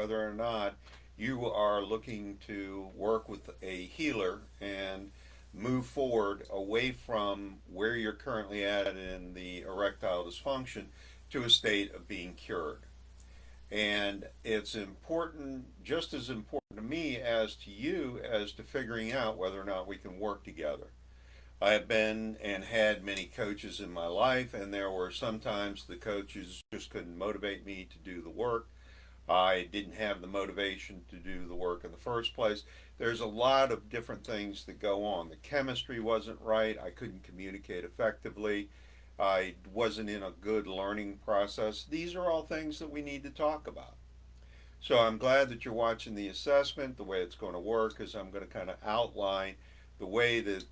whether or not you are looking to work with a healer and move forward away from where you're currently at in the erectile dysfunction to a state of being cured. And it's important, just as important to me as to you, as to figuring out whether or not we can work together. I have been and had many coaches in my life, and there were sometimes the coaches just couldn't motivate me to do the work. I didn't have the motivation to do the work in the first place. There's a lot of different things that go on. The chemistry wasn't right. I couldn't communicate effectively. I wasn't in a good learning process. These are all things that we need to talk about. So I'm glad that you're watching the assessment. The way it's going to work is I'm going to kind of outline the way that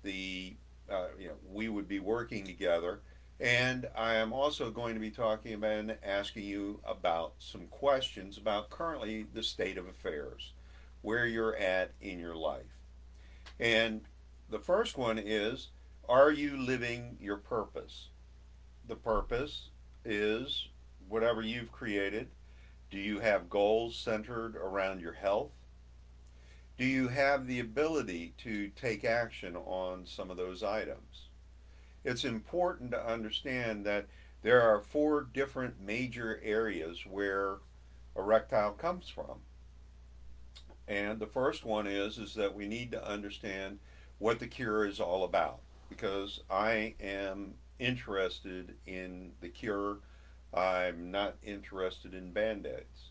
we would be working together, and I am also going to be talking about and asking you about some questions about currently the state of affairs, where you're at in your life. And the first one is, are you living your purpose? The purpose is whatever you've created. Do you have goals centered around your health? Do you have the ability to take action on some of those items? It's important to understand that there are four different major areas where erectile comes from. And the first one is that we need to understand what the cure is all about, because I am interested in the cure. I'm not interested in band-aids.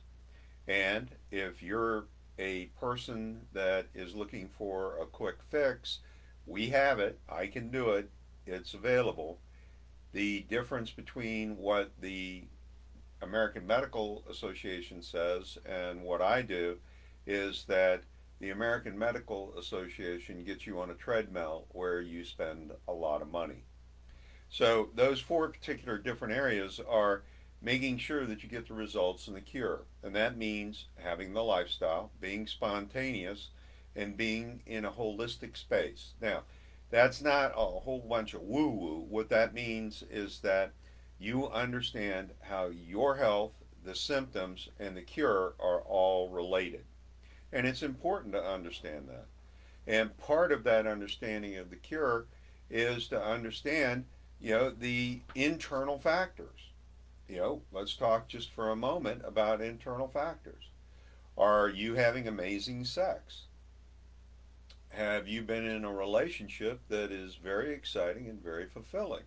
And if you're a person that is looking for a quick fix, we have it. I can do it. It's available. The difference between what the American Medical Association says and what I do is that the American Medical Association gets you on a treadmill where you spend a lot of money. So those four particular different areas are making sure that you get the results in the cure. And that means having the lifestyle, being spontaneous, and being in a holistic space. Now, that's not a whole bunch of woo woo. What that means is that you understand how your health, the symptoms, and the cure are all related. And it's important to understand that. And part of that understanding of the cure is to understand, the internal factors. Let's talk just for a moment about internal factors. Are you having amazing sex? Have you been in a relationship that is very exciting and very fulfilling?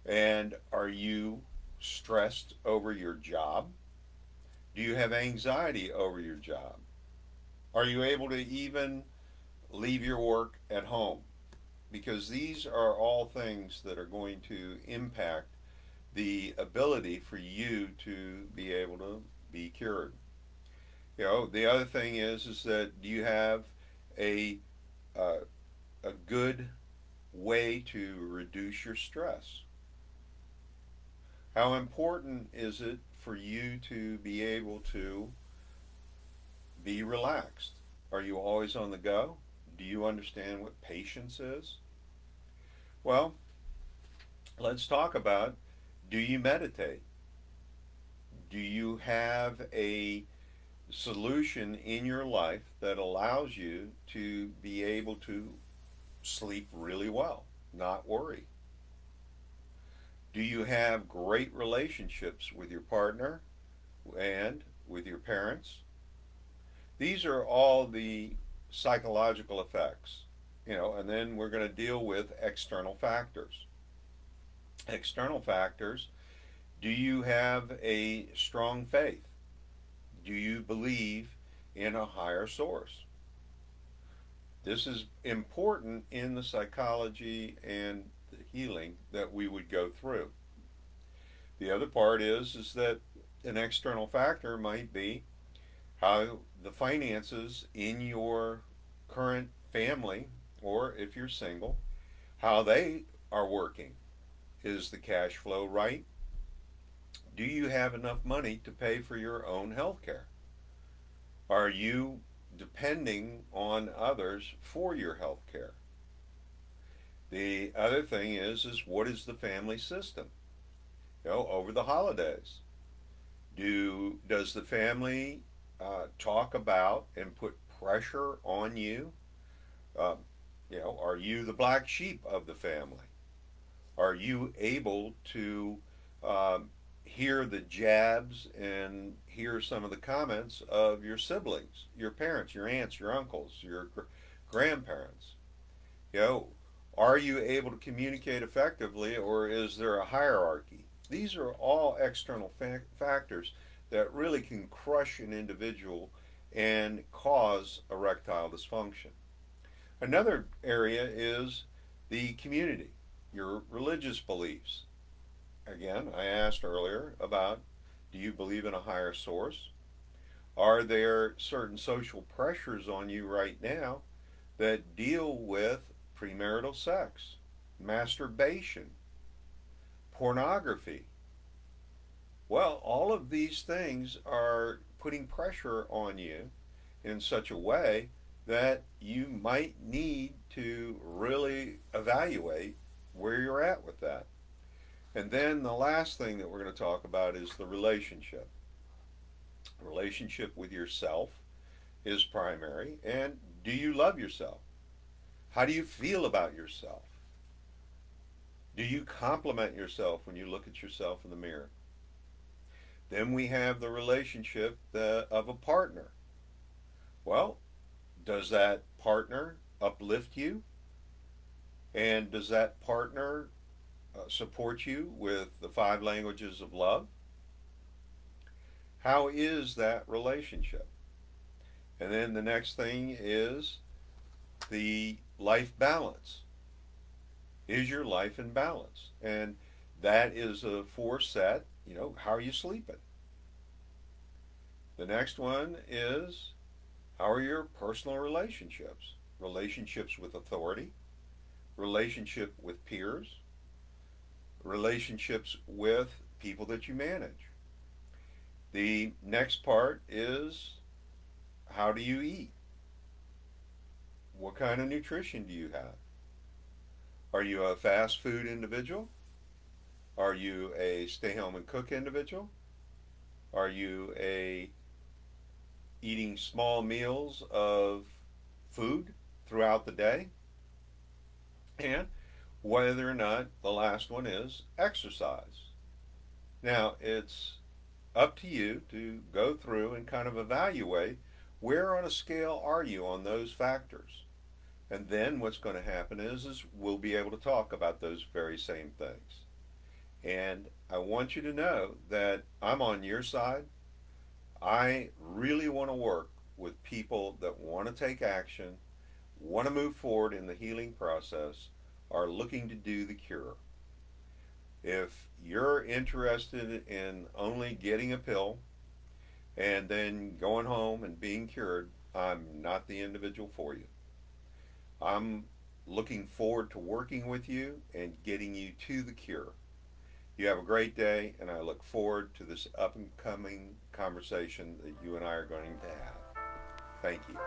And are you stressed over your job? Do you have anxiety over your job? Are you able to even leave your work at home? Because these are all things that are going to impact the ability for you to be able to be cured. The other thing is that do you have a uh, a good way to reduce your stress? How important is it for you to be able to be relaxed? Are you always on the go? Do you understand what patience is? Well, let's talk about, do you meditate? Do you have a solution in your life that allows you to be able to sleep really well, not worry? Do you have great relationships with your partner and with your parents? These are all the psychological effects, and then we're going to deal with external factors. External factors, do you have a strong faith? Do you believe in a higher source? This is important in the psychology and the healing that we would go through. The other part is that an external factor might be how the finances in your current family, or if you're single, how they are working. Is the cash flow right? Do you have enough money to pay for your own health care? Are you depending on others for your health care? The other thing is what is the family system? Over the holidays, Does the family talk about and put pressure on you? Uh, are you the black sheep of the family? Are you able to um, hear the jabs and hear some of the comments of your siblings, your parents, your aunts, your uncles, your grandparents? You know, are you able to communicate effectively, or is there a hierarchy? These are all external factors that really can crush an individual and cause erectile dysfunction. Another area is the community, your religious beliefs. Again, I asked earlier about, do you believe in a higher source? Are there certain social pressures on you right now that deal with premarital sex, masturbation, pornography? Well, all of these things are putting pressure on you in such a way that you might need to really evaluate where you're at with that. And then the last thing that we're going to talk about is the relationship. Relationship with yourself is primary. And do you love yourself? How do you feel about yourself? Do you compliment yourself when you look at yourself in the mirror? Then we have the relationship of a partner. Well, does that partner uplift you? And does that partner support you with the five languages of love? How is that relationship? And then the next thing is the life balance. Is your life in balance? And that is a four set, how are you sleeping? The next one is, how are your personal relationships? Relationships with authority, relationship with peers, relationships with people that you manage. The next part is, how do you eat? What kind of nutrition do you have? Are you a fast food individual? Are you a stay home and cook individual? Are you a eating small meals of food throughout the day? And whether or not the last one is exercise. Now, it's up to you to go through and kind of evaluate where on a scale are you on those factors. And then what's going to happen is we'll be able to talk about those very same things. And I want you to know that I'm on your side. I really want to work with people that want to take action, want to move forward in the healing process, are looking to do the cure. If you're interested in only getting a pill and then going home and being cured, I'm not the individual for you. I'm looking forward to working with you and getting you to the cure. You have a great day, and I look forward to this up and coming conversation that you and I are going to have. Thank you.